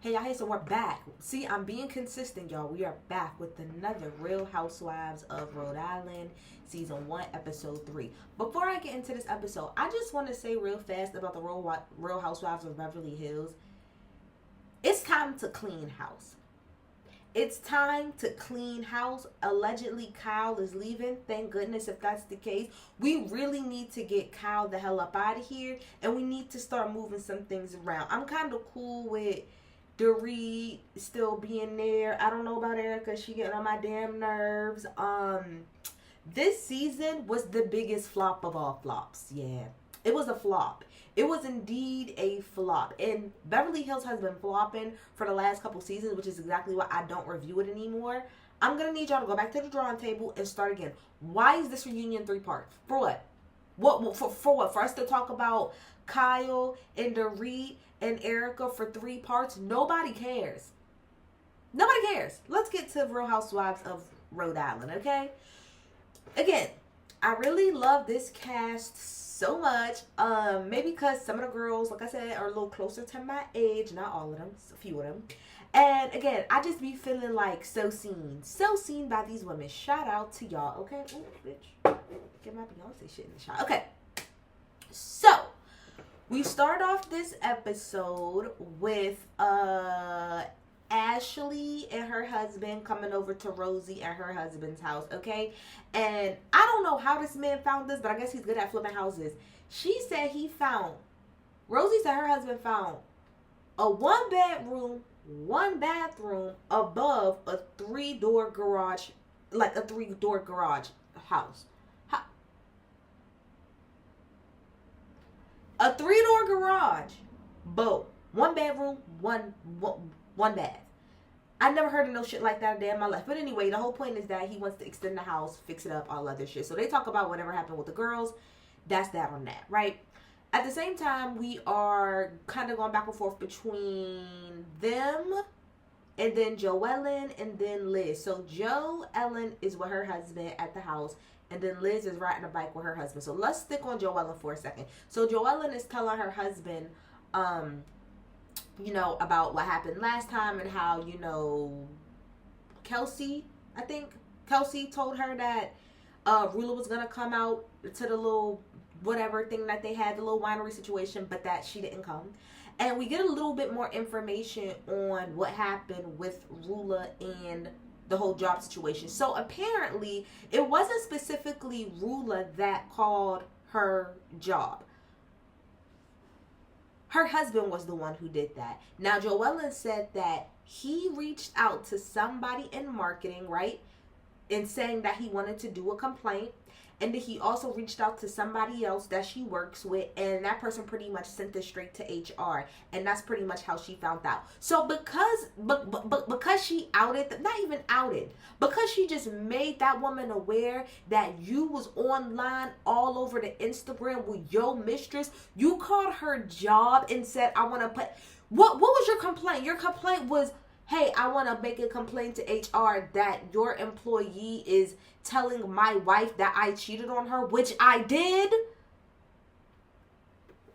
Hey y'all, hey, so we're back. See, I'm being consistent, y'all. We are back with another Real Housewives of Rhode Island, Season 1, Episode 3. Before I get into this episode, I just want to say real fast about the Real Housewives of Beverly Hills. It's time to clean house. It's time to clean house. Allegedly, Kyle is leaving. Thank goodness if that's the case. We really need to get Kyle the hell up out of here, and we need to start moving some things around. I'm kind of cool with Rhode still being there. I don't know about Erica. She getting on my damn nerves. This season was the biggest flop of all flops. Yeah, it was a flop. It was indeed a flop. And Beverly Hills has been flopping for the last couple seasons, which is exactly why I don't review it anymore. I'm going to need y'all to go back to the drawing table and start again. Why is this reunion 3 parts? For what? For what? For us to talk about Kyle and Dorit and Erica for 3 parts? Nobody cares. Nobody cares. Let's get to Real Housewives of Rhode Island, okay? Again, I really love this cast so much. Maybe because some of the girls, like I said, are a little closer to my age. Not all of them, a few of them. And again, I just be feeling like so seen by these women. Shout out to y'all, okay? Ooh, bitch, get my Beyonce shit in the shot. Okay, so we start off this episode with Ashley and her husband coming over to Rosie and her husband's house, okay? And I don't know how this man found this, but I guess he's good at flipping houses. She said Rosie said her husband found a 1-bedroom, 1-bathroom above a 3-door garage, like a 3-door garage house. A 3-door garage, both 1 bedroom, one bath. I never heard of no shit like that a day in my life. But anyway, the whole point is that he wants to extend the house, fix it up, all other shit. So they talk about whatever happened with the girls. That's that on that, right? At the same time, we are kind of going back and forth between them and then Joellen and then Liz. So Joellen is with her husband at the house, and then Liz is riding a bike with her husband. So let's stick on Joellen for a second. So Joellen is telling her husband, about what happened last time and how, Kelsey told her that RULLA was going to come out to the little whatever thing that they had, the little winery situation, but that she didn't come. And we get a little bit more information on what happened with RULLA and the whole job situation. So apparently, it wasn't specifically RULLA that called her job. Her husband was the one who did that. Now, Joellen said that he reached out to somebody in marketing, right? And saying that he wanted to do a complaint. And then he also reached out to somebody else that she works with. And that person pretty much sent it straight to HR. And that's pretty much how she found out. So because she outed, not even outed, because she just made that woman aware that you was online all over the Instagram with your mistress, you called her job and said, I want to put... What was your complaint? Your complaint was, hey, I want to make a complaint to HR that your employee is telling my wife that I cheated on her, which I did.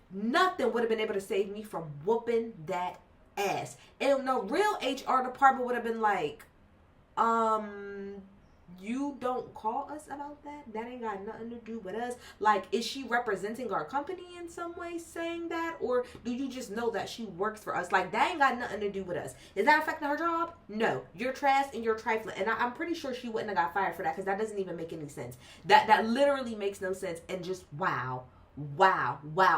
Nothing would have been able to save me from whooping that ass. And the real HR department would have been like, you don't call us about that? That ain't got nothing to do with us. Like, is she representing our company in some way saying that? Or do you just know that she works for us? Like, that ain't got nothing to do with us. Is that affecting her job? No. You're trash and you're trifling. And I'm pretty sure she wouldn't have got fired for that, because that doesn't even make any sense. That literally makes no sense. And just wow.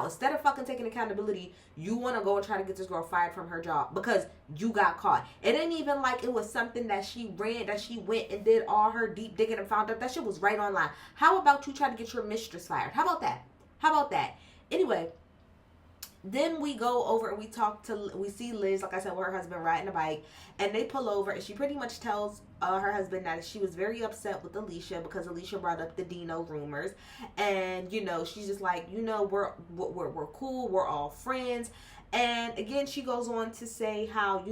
Instead of fucking taking accountability, you want to go and try to get this girl fired from her job because you got caught. It ain't even like it was something that she ran, that she went and did all her deep digging and found out. That shit was right online. How about you try to get your mistress fired? How about that? Anyway, then we go over and we see Liz, like I said, with her husband riding a bike, and they pull over and she pretty much tells her husband that she was very upset with Alicia because Alicia brought up the Dino rumors, and she's just like, we're cool, we're all friends. And again, she goes on to say how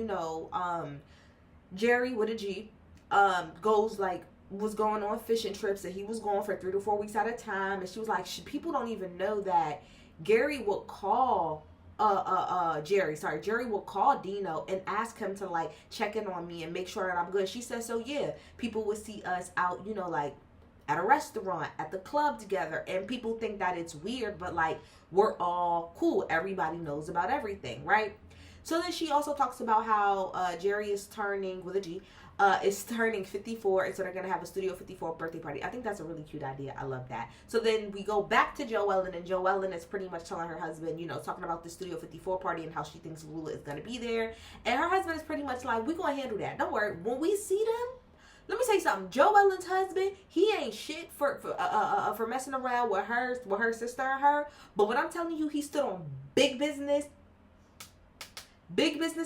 Jerry with a G was going on fishing trips, and he was going for 3 to 4 weeks at a time, and she was like, people don't even know that Gary would call Jerry will call Dino and ask him to like check in on me and make sure that I'm good. She says, so yeah, people would see us out, you know, like at a restaurant, at the club together, and people think that it's weird, but like we're all cool. Everybody knows about everything, right? So then she also talks about how Jerry is turning, with a G, is turning 54, and so they're gonna have a Studio 54 birthday party. I think that's a really cute idea. I love that. So then we go back to Joellen, and Joellen is pretty much telling her husband, you know, talking about the Studio 54 party and how she thinks RULLA is gonna be there. And her husband is pretty much like, we're gonna handle that. Don't worry. When we see them, let me tell you something. Joellen's husband, he ain't shit for messing around with her sister and her. But what I'm telling you, he stood on big business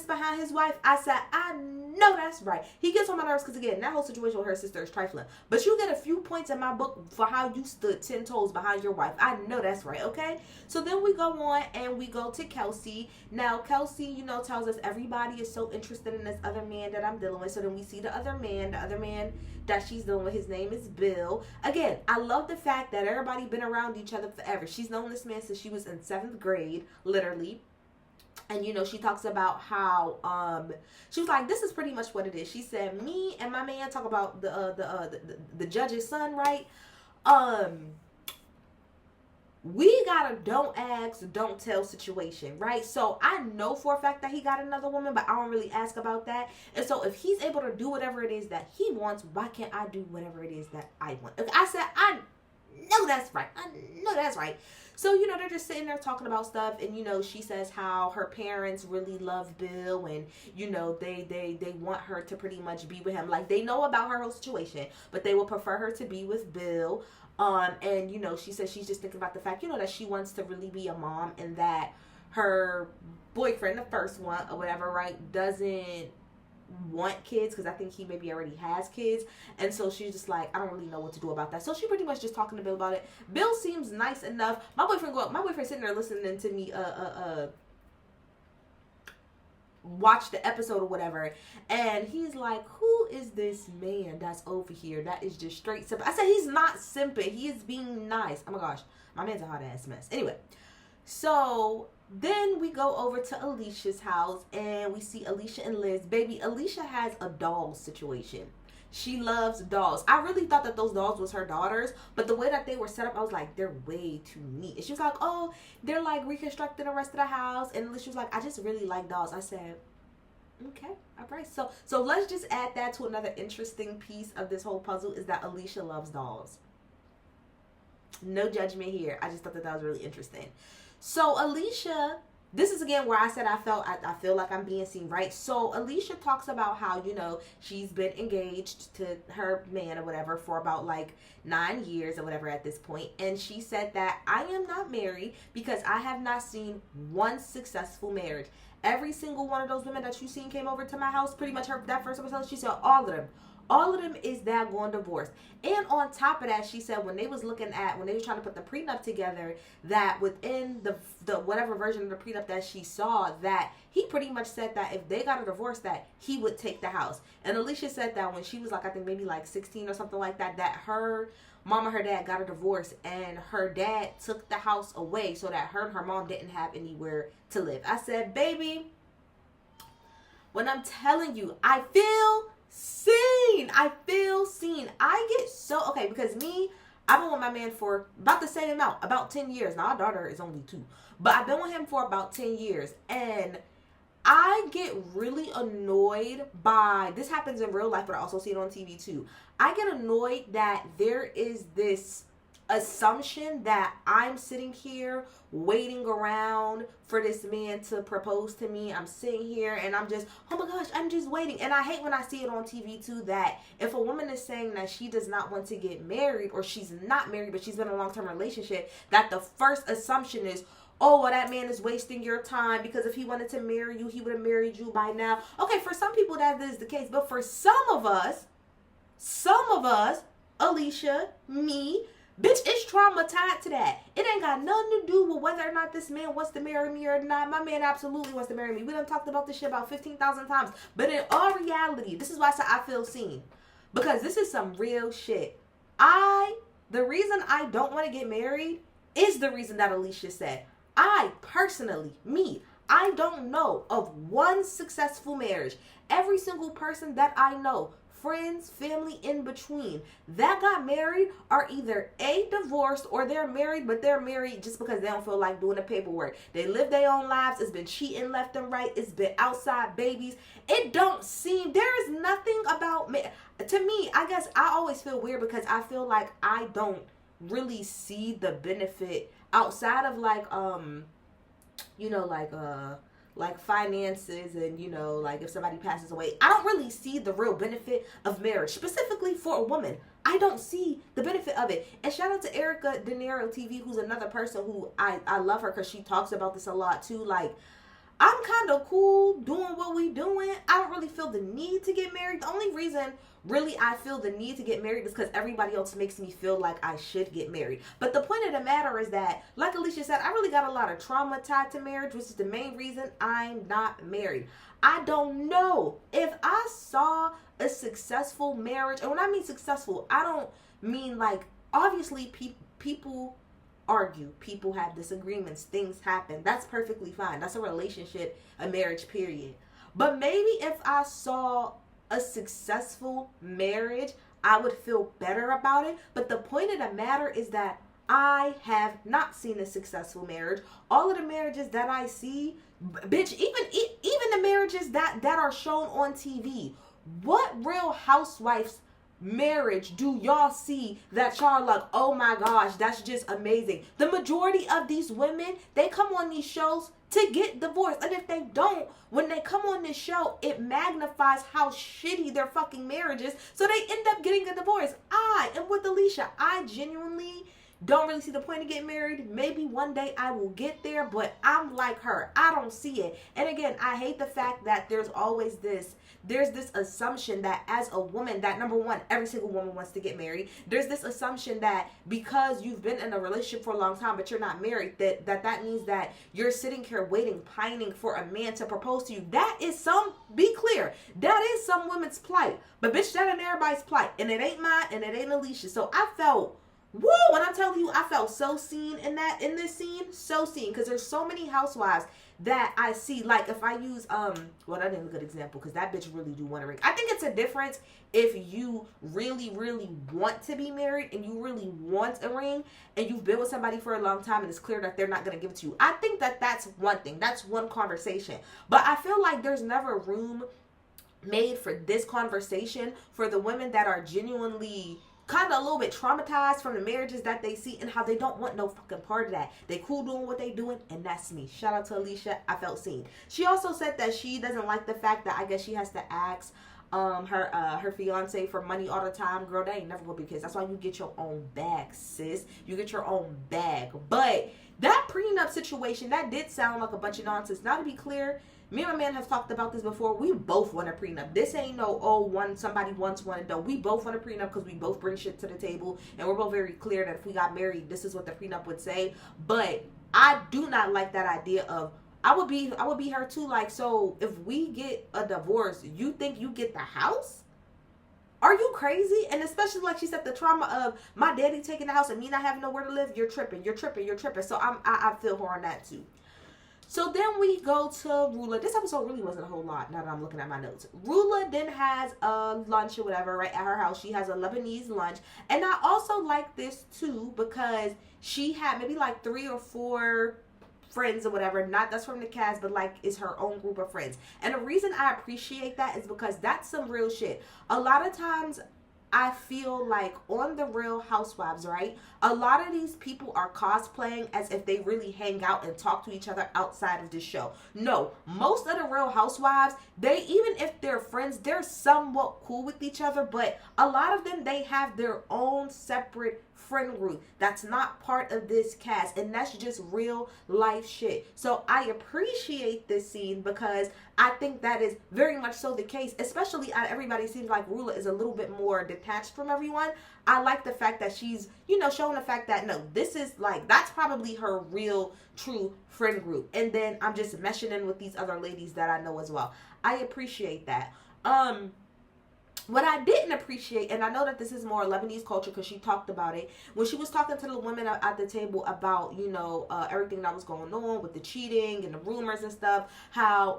behind his wife. I said, I know that's right. He gets on my nerves because, again, that whole situation with her sister is trifling. But you get a few points in my book for how you stood 10 toes behind your wife. I know that's right, okay? So then we go on and we go to Kelsey. Now, Kelsey, you know, tells us everybody is so interested in this other man that I'm dealing with. So then we see the other man that she's dealing with. His name is Bill. Again, I love the fact that everybody been around each other forever. She's known this man since she was in 7th grade, literally. And, you know, she talks about how, she was like, this is pretty much what it is. She said, me and my man talk about the judge's son, right? We got a don't ask, don't tell situation, right? So I know for a fact that he got another woman, but I don't really ask about that. And so if he's able to do whatever it is that he wants, why can't I do whatever it is that I want? I said, I know that's right. I know that's right. So, you know, they're just sitting there talking about stuff. And, you know, she says how her parents really love Bill. And, you know, they want her to pretty much be with him. Like, they know about her whole situation, but they would prefer her to be with Bill. And, you know, she says she's just thinking about the fact, you know, that she wants to really be a mom. And that her boyfriend, the first one or whatever, right, doesn't want kids because I think he maybe already has kids. And so she's just like, I don't really know what to do about that. So she pretty much just talking to Bill about it. Bill seems nice enough. My boyfriend sitting there listening to me watch the episode or whatever, and he's like, who is this man that's over here that is just straight simping? I said, he's not simping, he is being nice. Oh my gosh, my man's a hot ass mess. Anyway, so then we go over to Alicia's house and we see Alicia and Liz. Baby, Alicia has a doll situation. She loves dolls. I really thought that those dolls was her daughters, but the way that they were set up, I was like, they're way too neat. And she was like, oh, they're like reconstructing the rest of the house. And Alicia was like, I just really like dolls. I said, okay, all right. So let's just add that to another interesting piece of this whole puzzle is that Alicia loves dolls. No judgment here. I just thought that was really interesting. So Alicia, this is again where I said I feel like I'm being seen, right? So Alicia talks about how, you know, she's been engaged to her man or whatever for about like 9 years or whatever at this point. And she said that I am not married because I have not seen one successful marriage. Every single one of those women that you seen came over to my house, pretty much that first episode, she said all of them is that going divorced. And on top of that, she said when they was trying to put the prenup together, that within the whatever version of the prenup that she saw, that he pretty much said that if they got a divorce, that he would take the house. And Alicia said that when she was like, I think maybe like 16 or something like that, that her mom and her dad got a divorce and her dad took the house away so that her and her mom didn't have anywhere to live. I said, baby, when I'm telling you, I feel seen. I get so, okay, because I've been with my man for about the same amount, about 10 years. Now, our daughter is only 2, but I've been with him for about 10 years. And I get really annoyed by, this happens in real life, but I also see it on TV too. I get annoyed that there is this assumption that I'm sitting here waiting around for this man to propose to me. I'm sitting here and I'm just, oh my gosh, I'm just waiting. And I hate when I see it on TV too, that if a woman is saying that she does not want to get married, or she's not married but she's been in a long-term relationship, that the first assumption is, oh, well, that man is wasting your time because if he wanted to marry you, he would have married you by now. Okay, for some people that is the case, but for some of us, Alicia, me, bitch, it's trauma tied to that. It ain't got nothing to do with whether or not this man wants to marry me or not. My man absolutely wants to marry me. We done talked about this shit about 15,000 times. But in all reality, this is why I said I feel seen. Because this is some real shit. The reason I don't want to get married is the reason that Alicia said. I personally, I don't know of one successful marriage. Every single person that I know, friends, family in between, that got married are either A, divorced, or they're married, but they're married just because they don't feel like doing the paperwork. They live their own lives. It's been cheating left and right. It's been outside babies. It don't seem, there is nothing about, to me, I guess I always feel weird because I feel like I don't really see the benefit outside of like, like finances and, like if somebody passes away. I don't really see the real benefit of marriage, specifically for a woman. I don't see the benefit of it. And shout out to Erica De Niro TV, who's another person who I love her because she talks about this a lot too. Like, I'm kind of cool doing what we doing. I don't really feel the need to get married. The only reason really I feel the need to get married is because everybody else makes me feel like I should get married. But the point of the matter is that, like Alicia said, I really got a lot of trauma tied to marriage, which is the main reason I'm not married. I don't know if I saw a successful marriage, and when I mean successful, I don't mean like, obviously people argue, people have disagreements, things happen. That's perfectly fine. That's a relationship, a marriage, period. But maybe if I saw a successful marriage, I would feel better about it. But the point of the matter is that I have not seen a successful marriage. All of the marriages that I see, bitch, even the marriages that are shown on TV, what Real Housewives marriage do y'all see that y'all like, oh my gosh, that's just amazing? The majority of these women, they come on these shows to get divorced. And if they don't, when they come on this show, it magnifies how shitty their fucking marriage is. So they end up getting a divorce. I am with Alicia. I genuinely don't really see the point of getting married. Maybe one day I will get there, but I'm like her. I don't see it. And again, I hate the fact that there's this assumption that as a woman, that number one, every single woman wants to get married. There's this assumption that because you've been in a relationship for a long time, but you're not married, that means that you're sitting here waiting, pining for a man to propose to you. That is be clear, that is some women's plight. But bitch, that ain't everybody's plight. And it ain't mine, and it ain't Alicia. So I felt, woo, when I'm telling you, I felt so seen in this scene, so seen, because there's so many housewives that I see. Like if I use well, that ain't a good example because that bitch really do want a ring. I think it's a difference if you really want to be married and you really want a ring and you've been with somebody for a long time and it's clear that they're not going to give it to you. I think that's one thing, that's one conversation. But I feel like there's never room made for this conversation for the women that are genuinely kind of a little bit traumatized from the marriages that they see and how they don't want no fucking part of that. They cool doing what they doing, and that's me. Shout out to Alicia. I felt seen. She also said that she doesn't like the fact that I guess she has to ask her fiance for money all the time. Girl, that ain't never gonna be the case. That's why you get your own bag, sis. You get your own bag. But that prenup situation, that did sound like a bunch of nonsense. Now to be clear, me and my man have talked about this before. We both want a prenup. This ain't no, somebody once wanted though. We both want a prenup because we both bring shit to the table. And we're both very clear that if we got married, this is what the prenup would say. But I do not like that idea of, I would be her too. Like, so if we get a divorce, you think you get the house? Are you crazy? And especially like she said, the trauma of my daddy taking the house and me not having nowhere to live. You're tripping. So I feel her on that too. So then we go to RULLA. This episode really wasn't a whole lot now that I'm looking at my notes. RULLA then has a lunch or whatever right at her house. She has a Lebanese lunch. And I also like this too because she had maybe like 3 or 4 friends or whatever, not that's from the cast, but like is her own group of friends. And the reason I appreciate that is because that's some real shit. A lot of times I feel like on the Real Housewives, right, a lot of these people are cosplaying as if they really hang out and talk to each other outside of this show. No, most of the Real Housewives, they, even if they're friends, they're somewhat cool with each other, but a lot of them, they have their own separate friend group that's not part of this cast, and that's just real life shit. So I appreciate this scene because I think that is very much so the case, especially everybody seems like RULLA is a little bit more detached from everyone. I like the fact that she's, showing the fact that no, this is like, that's probably her real true friend group, and then I'm just meshing in with these other ladies that I know as well. I appreciate that. what I didn't appreciate, and I know that this is more Lebanese culture because she talked about it when she was talking to the women at the table about, everything that was going on with the cheating and the rumors and stuff, how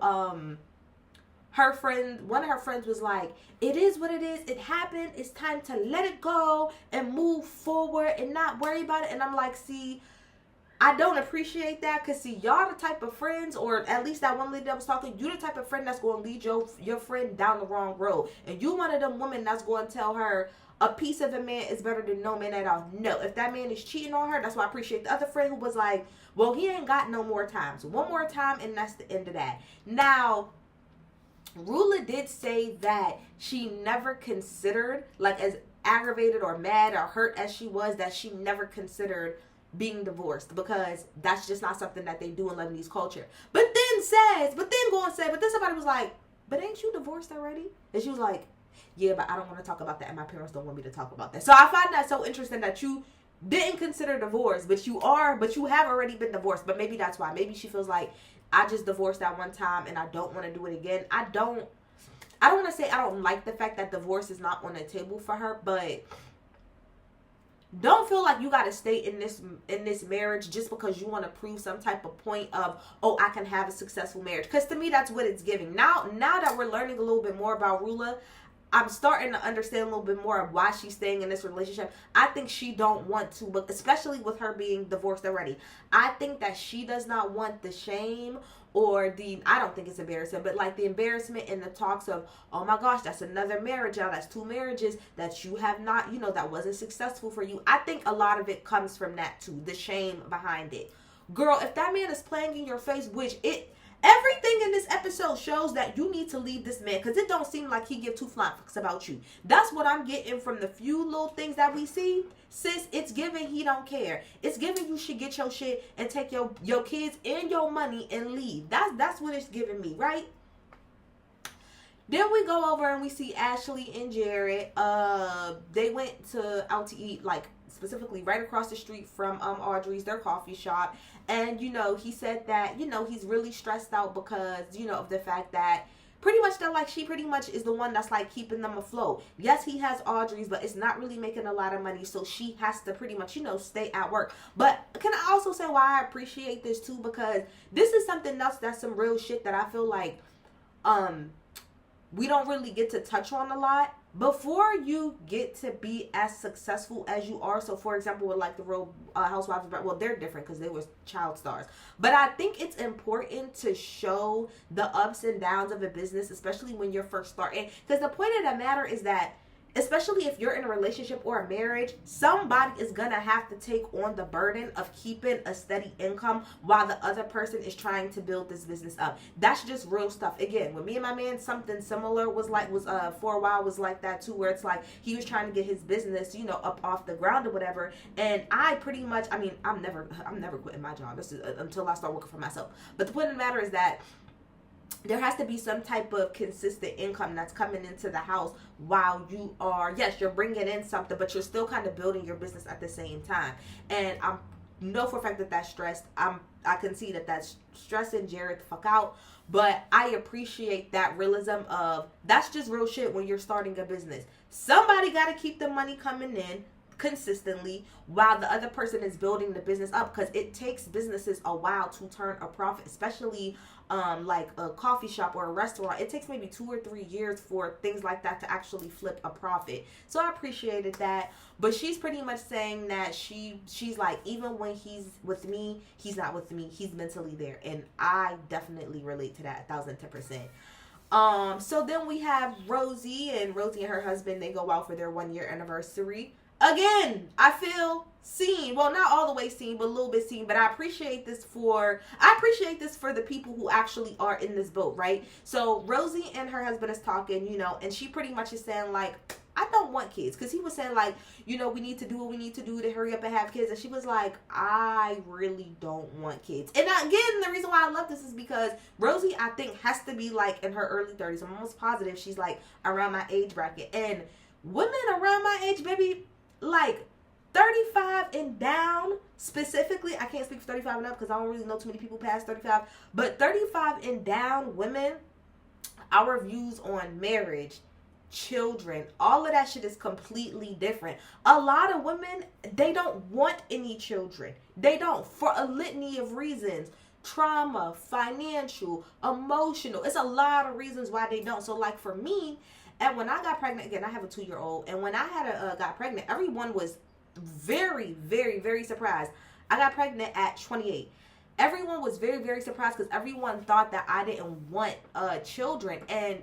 one of her friends was like, it is what it is, it happened, it's time to let it go and move forward and not worry about it. And I'm like, see, I don't appreciate that, because see, y'all the type of friends, or at least that one lady that was talking, you the type of friend that's going to lead your friend down the wrong road. And you one of them women that's going to tell her a piece of a man is better than no man at all. No, if that man is cheating on her, that's why I appreciate the other friend who was like, well, he ain't got no more time. So one more time and that's the end of that. Now, RULLA did say that she never considered, like as aggravated or mad or hurt as she was, that she never considered being divorced, because that's just not something that they do in Lebanese culture. But then somebody was like, but ain't you divorced already? And she was like, yeah, but I don't want to talk about that, and my parents don't want me to talk about that. So I find that so interesting that you didn't consider divorce, but you have already been divorced. But maybe that's why. Maybe she feels like, I just divorced that one time and I don't want to do it again. I don't want to say I don't like the fact that divorce is not on the table for her, but don't feel like you got to stay in this marriage just because you want to prove some type of point of, oh, I can have a successful marriage. Because to me, that's what it's giving. Now that we're learning a little bit more about RULLA, I'm starting to understand a little bit more of why she's staying in this relationship. I think she don't want to, but especially with her being divorced already, I think that she does not want the shame or I don't think it's embarrassing, but like the embarrassment in the talks of, oh my gosh, that's another marriage now, that's 2 marriages that you have not, that wasn't successful for you. I think a lot of it comes from that too, the shame behind it. Girl, if that man is playing in your face, everything in this episode shows that you need to leave this man, because it don't seem like he give two flying fucks about you. That's what I'm getting from the few little things that we see. Sis, it's giving he don't care. It's giving you should get your shit and take your kids and your money and leave. That's what it's giving me, right? Then we go over and we see Ashley and Jared. They went out to eat, like specifically right across the street from Audrey's, their coffee shop. And, he said that, he's really stressed out because, of the fact that pretty much that, like, she pretty much is the one that's, like, keeping them afloat. Yes, he has Audrey's, but it's not really making a lot of money, so she has to pretty much, stay at work. But can I also say why I appreciate this, too? Because this is something else that's some real shit that I feel like we don't really get to touch on a lot. Before you get to be as successful as you are, so for example, with like the Rhode Housewives, well, they're different because they were child stars. But I think it's important to show the ups and downs of a business, especially when you're first starting. Because the point of the matter is that, especially if you're in a relationship or a marriage, somebody is gonna have to take on the burden of keeping a steady income while the other person is trying to build this business up. That's just real stuff. Again, with me and my man, something similar was for a while was like that too, where it's like he was trying to get his business, up off the ground or whatever. And I pretty much, I'm never quitting my job. This is until I start working for myself. But the point of the matter is that there has to be some type of consistent income that's coming into the house while you are, yes, you're bringing in something, but you're still kind of building your business at the same time. And I know for a fact that that's stressed. I can see that that's stressing Jared the fuck out. But I appreciate that realism of that's just real shit when you're starting a business. Somebody got to keep the money coming in consistently while the other person is building the business up, because it takes businesses a while to turn a profit, especially like a coffee shop or a restaurant. It takes maybe 2 or 3 years for things like that to actually flip a profit. So I appreciated that. But she's pretty much saying that she's like, even when he's with me, he's not with me, he's mentally there. And I definitely relate to that 1000%. So then we have Rosie and her husband, they go out for their 1-year anniversary. Again, I feel seen. Well, not all the way seen, but a little bit seen. But I appreciate this for the people who actually are in this boat, right? So Rosie and her husband is talking, and she pretty much is saying like, I don't want kids. Because he was saying like, we need to do what we need to do to hurry up and have kids. And she was like, I really don't want kids. And again, the reason why I love this is because Rosie, I think, has to be like in her early 30s. I'm almost positive she's like around my age bracket. And women around my age, baby, like 35 and down, specifically, I can't speak for 35 and up because I don't really know too many people past 35, but 35 and down women, our views on marriage children. All of that shit is completely different. A lot of women, they don't want any children. They don't, for a litany of reasons. Trauma, financial, emotional. It's a lot of reasons why they don't. So like for me, and when I got pregnant, again, I have a 2-year-old, and when I had got pregnant, everyone was very, very, very surprised. I got pregnant at 28. Everyone was very, very surprised because everyone thought that I didn't want children. And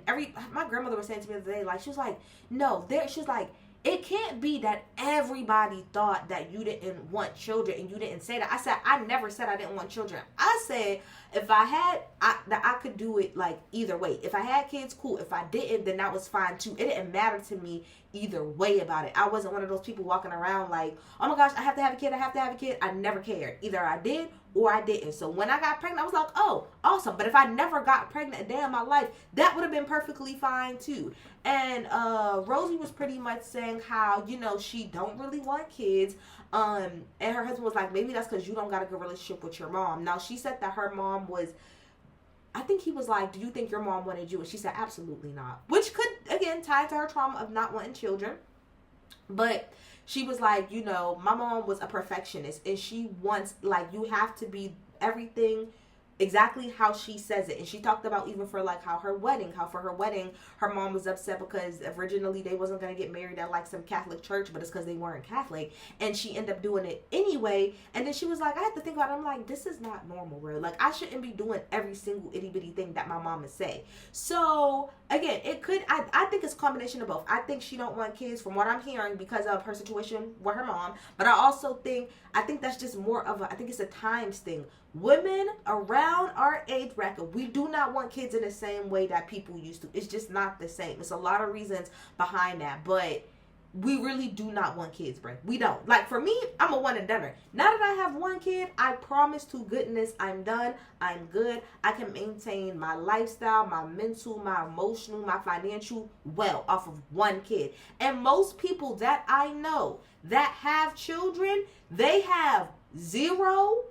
my grandmother was saying to me the other day, like, she was like, no, she was like, it can't be that everybody thought that you didn't want children and you didn't say that. I said, I never said I didn't want children. I said, if I had, that I could do it like either way. If I had kids, cool. If I didn't, then that was fine too. It didn't matter to me either way about it. I wasn't one of those people walking around like, oh my gosh, I have to have a kid. I have to have a kid. I never cared. Either I did or I didn't. So when I got pregnant, I was like, oh, awesome. But if I never got pregnant a day in my life, that would have been perfectly fine too. And Rosie was pretty much saying how, you know, she don't really want kids. And her husband was like, maybe that's because you don't got a good relationship with your mom. Now, she said that her mom was, I think he was like, do you think your mom wanted you? And she said, absolutely not. Which could, again, tie to her trauma of not wanting children. But she was like, you know, my mom was a perfectionist. And she wants, like, you have to be everything exactly how she says it. And she talked about even for like how for her wedding, her mom was upset because originally they wasn't going to get married at like some Catholic church, but it's because they weren't Catholic. And she ended up doing it anyway. And then she was like, I had to think about it. I'm like, this is not normal, bro. Like, I shouldn't be doing every single itty bitty thing that my mom would say. So again, it could, I think it's a combination of both. I think she don't want kids from what I'm hearing because of her situation with her mom. But I also think, that's just more of I think it's a times thing. Women around our age bracket, we do not want kids in the same way that people used to. It's just not the same. It's a lot of reasons behind that, but we really do not want kids, bro. We don't. Like, for me, I'm a one and doneer. Now that I have one kid, I promise to goodness I'm done. I'm good. I can maintain my lifestyle, my mental, my emotional, my financial well off of one kid. And most people that I know that have children, they have 0,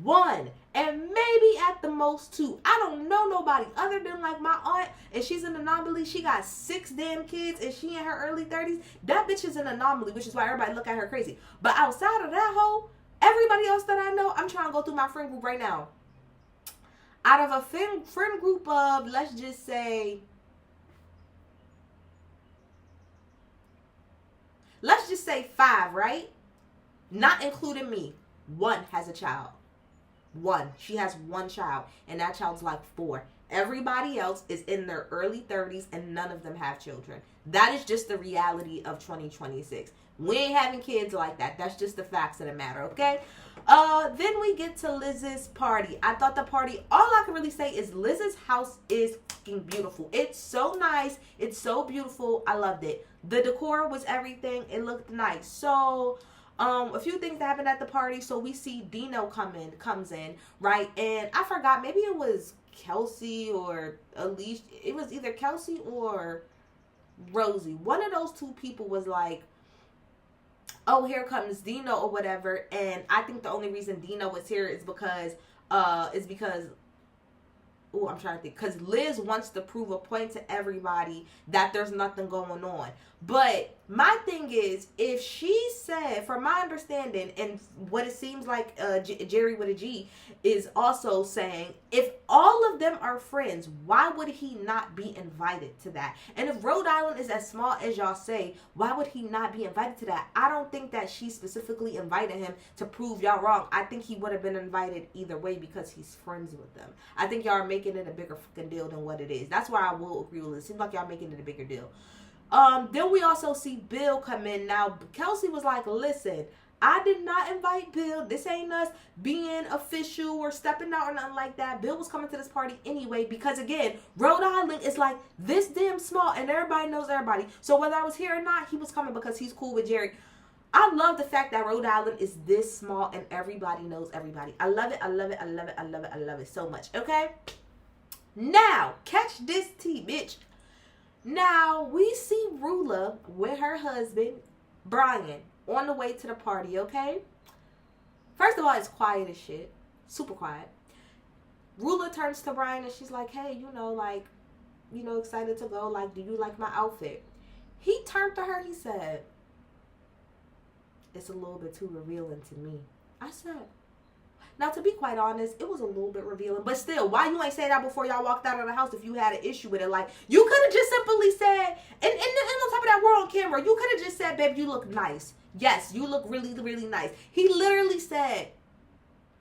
1, and maybe at the most 2. I don't know nobody other than like my aunt, and she's an anomaly. She got 6 damn kids and she in her early 30s. That bitch is an anomaly, which is why everybody look at her crazy. But outside of that hoe, everybody else that I know, I'm trying to go through my friend group right now. Out of a friend group of, let's just say 5, right? Not including me. 1 has a child. 1. She has 1 child, and that child's like 4. Everybody else is in their early 30s, and none of them have children. That is just the reality of 2026. We ain't having kids like that. That's just the facts of the matter, okay? Then we get to Liz's party. I thought the party, all I can really say is Liz's house is fucking beautiful. It's so nice. It's so beautiful. I loved it. The decor was everything. It looked nice. So a few things that happened at the party. So we see Dino comes in, right? And I forgot, maybe it was Kelsey or Alicia. It was either Kelsey or Rosie. One of those 2 people was like, oh, here comes Dino or whatever. And I think the only reason Dino was here is because oh, I'm trying to think. Because Liz wants to prove a point to everybody that there's nothing going on. But my thing is, if she said, from my understanding, and what it seems like Jerry with a G is also saying, if all of them are friends, why would he not be invited to that? And if Rhode Island is as small as y'all say, why would he not be invited to that? I don't think that she specifically invited him to prove y'all wrong. I think he would have been invited either way because he's friends with them. I think y'all are making it a bigger fucking deal than what it is. That's why I will agree with it. It seems like y'all making it a bigger deal. Then we also see Bill come in. Now, Kelsey was like, listen, I did not invite Bill. This ain't us being official or stepping out or nothing like that. Bill was coming to this party anyway because, again, Rhode Island is like this damn small and everybody knows everybody. So whether I was here or not, he was coming because he's cool with Jerry. I love the fact that Rhode Island is this small and everybody knows everybody. I love it. I love it. I love it. I love it. I love it so much. Okay? Now, catch this tea, bitch. Now, we see RULLA with her husband, Brian, on the way to the party, okay? First of all, it's quiet as shit. Super quiet. RULLA turns to Brian and she's like, hey, excited to go. Like, do you like my outfit? He turned to her, he said, it's a little bit too revealing to me. I said, now to be quite honest, it was a little bit revealing, but still, why you ain't say that before y'all walked out of the house if you had an issue with it? Like, you could have just simply said, and on top of that, we're on camera, you could have just said, babe, you look nice. Yes, you look really, really nice. He literally said,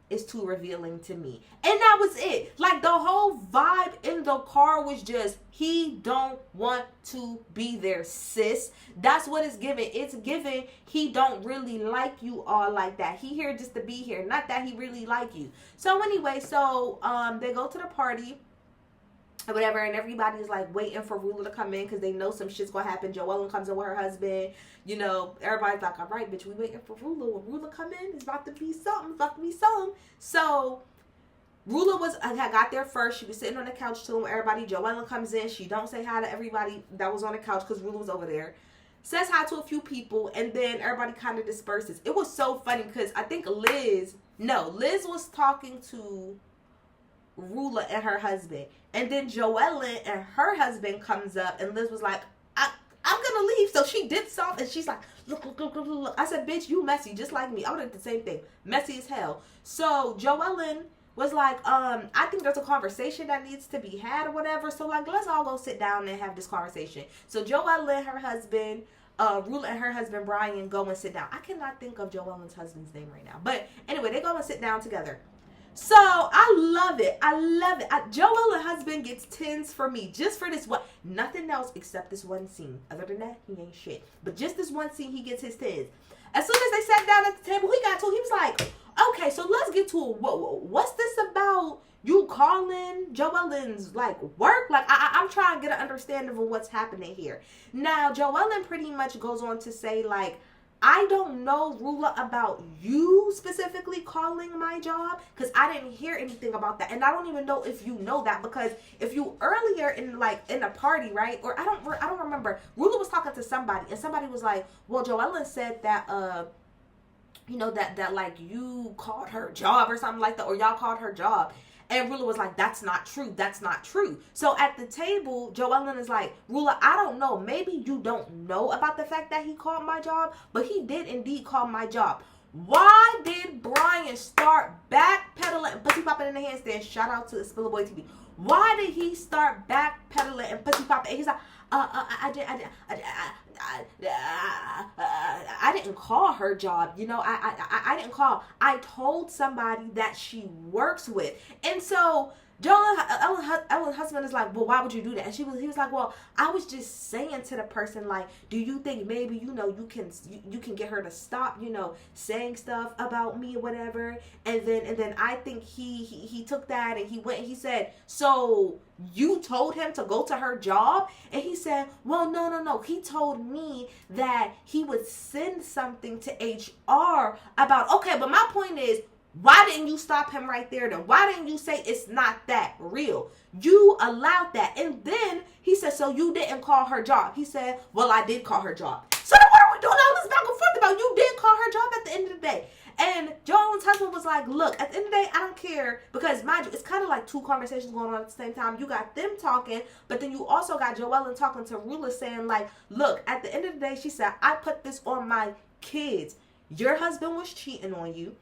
it's too revealing to me. And that was it. Like, the whole vibe in the car was just, he don't want to be there, sis. That's what it's giving. It's giving he don't really like you all like that. He here just to be here. Not that he really like you. So anyway, they go to the party or whatever, and everybody's like waiting for RULLA to come in because they know some shit's gonna happen. Joellen comes in with her husband. You know, everybody's like, all right, bitch, we waiting for RULLA. When RULLA come in, it's about to be something. It's about to be something. So RULLA had got there first. She was sitting on the couch too. Everybody, Joellen comes in. She don't say hi to everybody that was on the couch because RULLA was over there. Says hi to a few people, and then everybody kind of disperses. It was so funny because I think Liz was talking to RULLA and her husband. And then Joellen and her husband comes up, and Liz was like, I'm gonna leave. So she did something, and she's like, look. I said, bitch, you messy, just like me. I would have done the same thing. Messy as hell. So Joellen was like, I think there's a conversation that needs to be had or whatever. So, like, let's all go sit down and have this conversation. So Joellen and her husband, RULLA and her husband, Brian, go and sit down. I cannot think of Joellen's husband's name right now. But anyway, they go and sit down together. So, I love it. Joellen's husband gets 10s for me. Just for this one. Nothing else except this one scene. Other than that, he ain't shit. But just this one scene, he gets his 10s. As soon as they sat down at the table, he was like, okay, so let's get to it. What's this about you calling Joellen's, like, work? Like, I'm trying to get an understanding of what's happening here. Now, Joellen pretty much goes on to say, like, I don't know, RULLA, about you specifically calling my job, because I didn't hear anything about that. And I don't even know if you know that, because if you earlier in a party, right, or I don't remember, RULLA was talking to somebody, and somebody was like, well, Joellen said that, that like you called her job or something like that, or y'all called her job. And RULLA was like, that's not true. That's not true. So at the table, Joellen is like, RULLA, I don't know. Maybe you don't know about the fact that he called my job, but he did indeed call my job. Why did Brian start backpedaling and pussy popping in the handstand? Shout out to Spillboy TV. Why did he start backpedaling and pussy popping? And he's like, I didn't call her job. You know, I didn't call. I told somebody that she works with. And so Ellen's husband is like, well, why would you do that? And he was like, well, I was just saying to the person, like, do you think maybe, you can get her to stop, saying stuff about me or whatever? And then I think he took that and he went and he said, so you told him to go to her job? And he said, well, no. He told me that he would send something to HR about, okay, but my point is, why didn't you stop him right there then? Why didn't you say it's not that real? You allowed that. And then he said, so you didn't call her job. He said, well, I did call her job. So then what are we doing all this back and forth about? You did call her job at the end of the day. And Joellen's husband was like, look, at the end of the day, I don't care. Because, mind you, it's kind of like two conversations going on at the same time. You got them talking, but then you also got Joellen talking to RULLA saying, like, look, at the end of the day, she said, I put this on my kids. Your husband was cheating on you.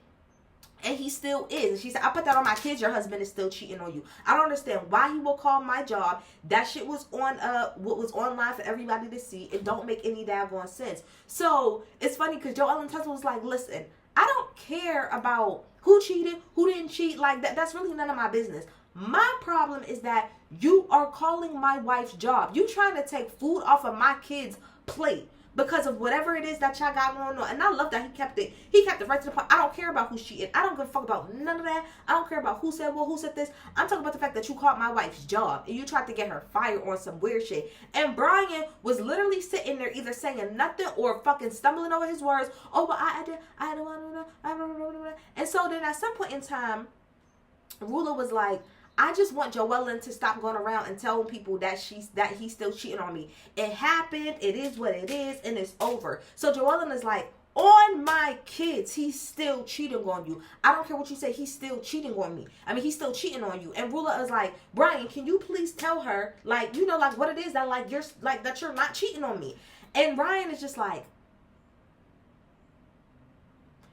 And he still is. And she said, I put that on my kids. Your husband is still cheating on you. I don't understand why he will call my job. That shit was on what was online for everybody to see. It don't make any daggone sense. So it's funny because Joellen's husband was like, listen, I don't care about who cheated, who didn't cheat. Like that. That's really none of my business. My problem is that you are calling my wife's job. You trying to take food off of my kids' plate. Because of whatever it is that y'all got going on. And I love that he kept it right to the point. I don't care about who's cheating. I don't give a fuck about none of that. I don't care about who said what, who said this. I'm talking about the fact that you called my wife's job. And you tried to get her fired on some weird shit. And Brian was literally sitting there either saying nothing or fucking stumbling over his words. Oh, but I don't want to. And so then at some point in time, RULLA was like, I just want Joellen to stop going around and telling people that he's still cheating on me. It happened. It is what it is, and it's over. So Joellen is like, On my kids, he's still cheating on you. I don't care what you say, he's still cheating on me. I mean, he's still cheating on you. And RULLA is like, Brian, can you please tell her, like, you know, like what it is that like you're like that you're not cheating on me. And Ryan is just like,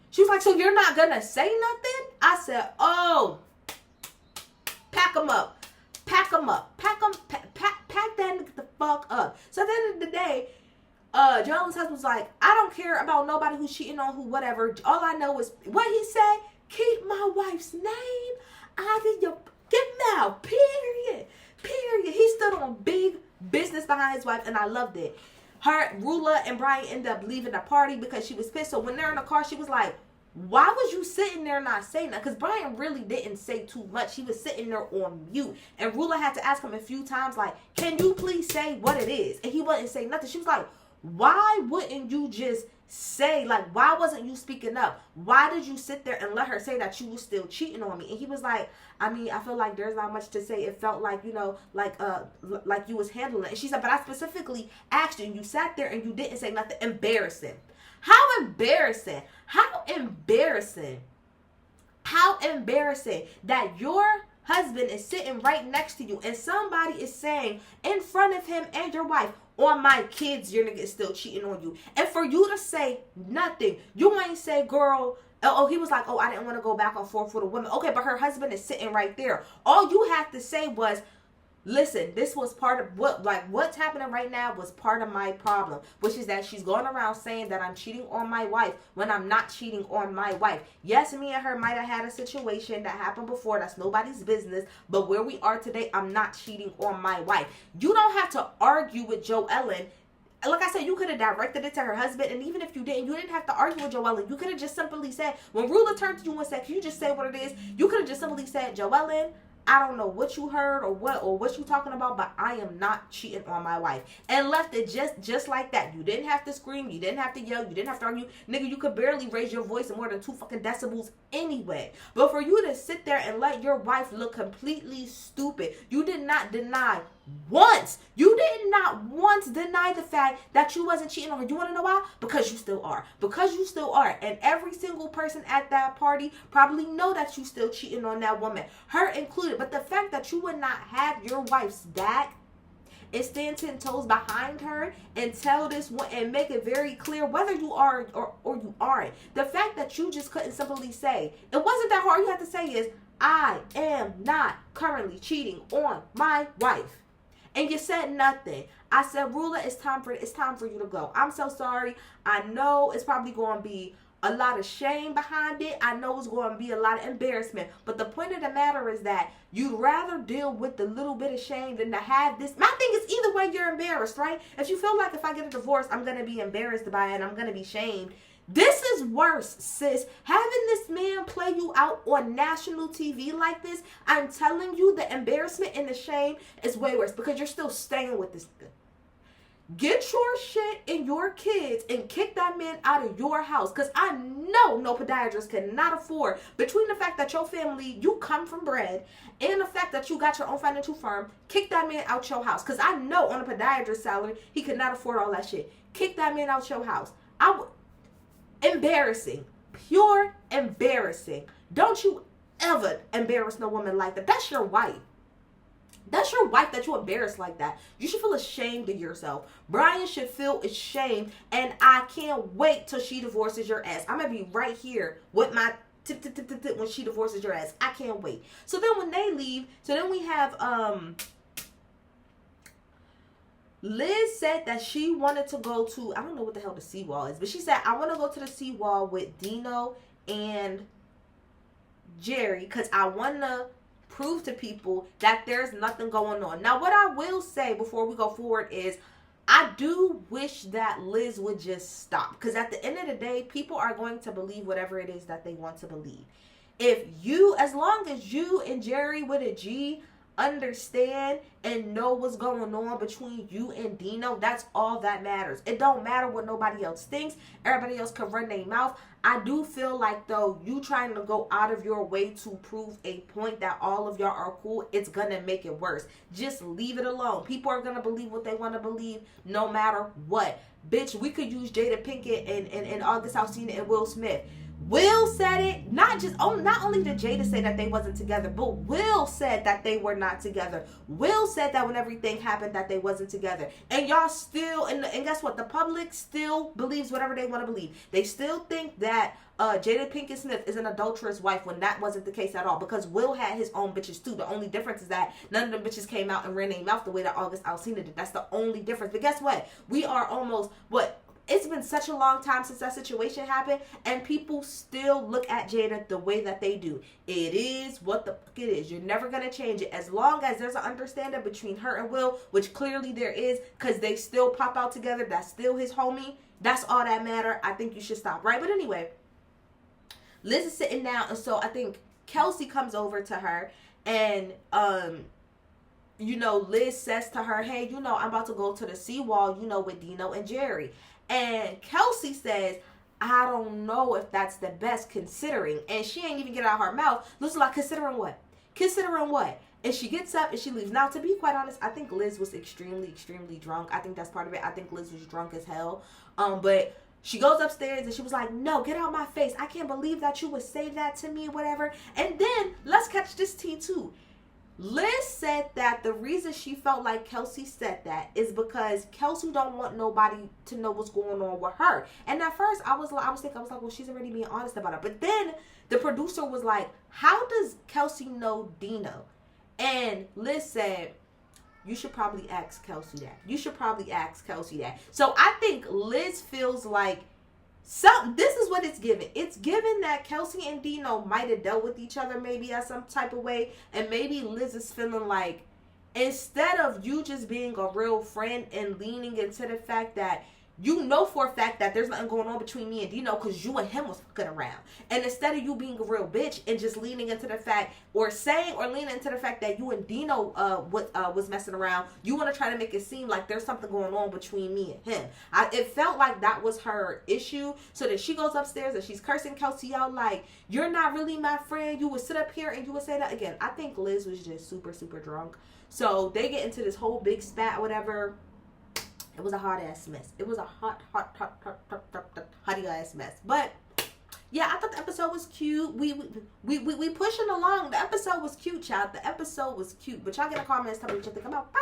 she was like, so you're not gonna say nothing? I said, oh, pack them up. Pack them up. Pack that nigga the fuck up. So at the end of the day, Joel's husband was like, I don't care about nobody who's cheating on who, whatever. All I know is what he said, keep my wife's name out of your mouth. Period. He stood on big business behind his wife, and I loved it. RULLA and Brian ended up leaving the party because she was pissed. So when they're in the car, she was like, why was you sitting there not saying that? Because Brian really didn't say too much. He was sitting there on mute. And RULLA had to ask him a few times, like, can you please say what it is? And he wouldn't say nothing. She was like, why wouldn't you just say, like, why wasn't you speaking up? Why did you sit there and let her say that you were still cheating on me? And he was like, I mean, I feel like there's not much to say. It felt like, you know, like you was handling it. And she said, but I specifically asked you, and you sat there and you didn't say nothing. Embarrassing. How embarrassing. How embarrassing. How embarrassing that your husband is sitting right next to you and somebody is saying in front of him and your wife, on my kids, your nigga is still cheating on you. And for you to say nothing, you ain't say, girl, oh, he was like, oh, I didn't want to go back and forth with a woman. Okay, but her husband is sitting right there. All you have to say was, listen, this was part of what's happening right now was part of my problem, which is that she's going around saying that I'm cheating on my wife when I'm not cheating on my wife. Yes, me and her might have had a situation that happened before. That's nobody's business. But where we are today, I'm not cheating on my wife. You don't have to argue with Joellen. Like I said, you could have directed it to her husband, and even if you didn't have to argue with Joellen. You could have just simply said, when RULLA turned to you and said, can you just say what it is? You could have just simply said, Joellen, I don't know what you heard or what you talking about, but I am not cheating on my wife. And left it just like that. You didn't have to scream. You didn't have to yell. You didn't have to argue. Nigga, you could barely raise your voice in more than 2 fucking decibels anyway. But for you to sit there and let your wife look completely stupid, you did not deny once. You did not once deny the fact that you wasn't cheating on her. You want to know why? Because you still are. Because you still are. And every single person at that party probably know that you still cheating on that woman. Her included. But the fact that you would not have your wife's back and stand 10 toes behind her and tell this one and make it very clear whether you are or you aren't. The fact that you just couldn't simply say, it wasn't that hard. All you have to say is, I am not currently cheating on my wife. And you said nothing. I said, RULLA, it's time for you to go. I'm so sorry. I know it's probably going to be a lot of shame behind it. I know it's going to be a lot of embarrassment. But the point of the matter is that you'd rather deal with the little bit of shame than to have this. My thing is, either way, you're embarrassed, right? If you feel like if I get a divorce, I'm going to be embarrassed by it and I'm going to be shamed. This is worse, sis. Having this man play you out on national TV like this, I'm telling you, the embarrassment and the shame is way worse because you're still staying with this thing. Get your shit and your kids and kick that man out of your house. Because I know no podiatrist cannot afford, between the fact that your family, you come from bread, and the fact that you got your own financial firm, kick that man out your house. Because I know on a podiatrist salary, he could not afford all that shit. Kick that man out your house. Embarrassing. Pure embarrassing. Don't you ever embarrass no woman like that. That's your wife. That's your wife that you embarrass like that. You should feel ashamed of yourself. Brian should feel ashamed, and I can't wait till she divorces your ass. I'm going to be right here with my tip when she divorces your ass. I can't wait. So then when they leave, so then we have Liz said that she wanted to go to, I don't know what the hell the seawall is, but she said, I want to go to the seawall with Dino and Jerry because I want to prove to people that there's nothing going on. Now, what I will say before we go forward is I do wish that Liz would just stop, because at the end of the day, people are going to believe whatever it is that they want to believe. If you, as long as you and Jerry with a G understand and know what's going on between you and Dino, that's all that matters. It don't matter what nobody else thinks. Everybody else can run their mouth. I do feel like, though, you trying to go out of your way to prove a point that all of y'all are cool, it's gonna make it worse. Just leave it alone. People are gonna believe what they want to believe no matter what. Bitch, we could use Jada Pinkett and August Alsina and Will Smith. Will said it. Not only did Jada say that they wasn't together, but Will said that they were not together. Will said that when everything happened that they wasn't together. And y'all still, and guess what? The public still believes whatever they want to believe. They still think that Jada Pinkett Smith is an adulterous wife when that wasn't the case at all. Because Will had his own bitches too. The only difference is that none of them bitches came out and ran their mouth the way that August Alsina did. That's the only difference. But guess what? We are almost, it's been such a long time since that situation happened, and people still look at Jada the way that they do. It is what the fuck it is. You're never going to change it. As long as there's an understanding between her and Will, which clearly there is, because they still pop out together, that's still his homie, that's all that matter. I think you should stop, right? But anyway, Liz is sitting down, and so I think Kelsey comes over to her, and Liz says to her, hey, I'm about to go to the seawall, with Dino and Jerry. And Kelsey says, I don't know if that's the best considering. And she ain't even get out of her mouth. Liz's like, considering what? Considering what? And she gets up and she leaves. Now, to be quite honest, I think Liz was extremely, extremely drunk. I think that's part of it. I think Liz was drunk as hell. But she goes upstairs and she was like, no, get out my face. I can't believe that you would say that to me, whatever. And then, let's catch this tea too. Liz said that the reason she felt like Kelsey said that is because Kelsey don't want nobody to know what's going on with her. And at first, I was like, well, she's already being honest about it. But then the producer was like, how does Kelsey know Dino? And Liz said, you should probably ask Kelsey that. You should probably ask Kelsey that. So I think Liz feels like this is what it's given. It's given that Kelsey and Dino might have dealt with each other maybe at some type of way. And maybe Liz is feeling like, instead of you just being a real friend and leaning into the fact that you know for a fact that there's nothing going on between me and Dino because you and him was fucking around. And instead of you being a real bitch and just leaning into the fact or leaning into the fact that you and Dino was messing around, you want to try to make it seem like there's something going on between me and him. It felt like that was her issue. So that she goes upstairs and she's cursing Kelsey out like, you're not really my friend. You would sit up here and you would say that again. I think Liz was just super, super drunk. So they get into this whole big spat or whatever. It was a hot ass mess. It was a hotty ass mess. But yeah, I thought the episode was cute. We pushing along. The episode was cute, child. The episode was cute. But y'all get a comment. Tell me what you think about. Bye.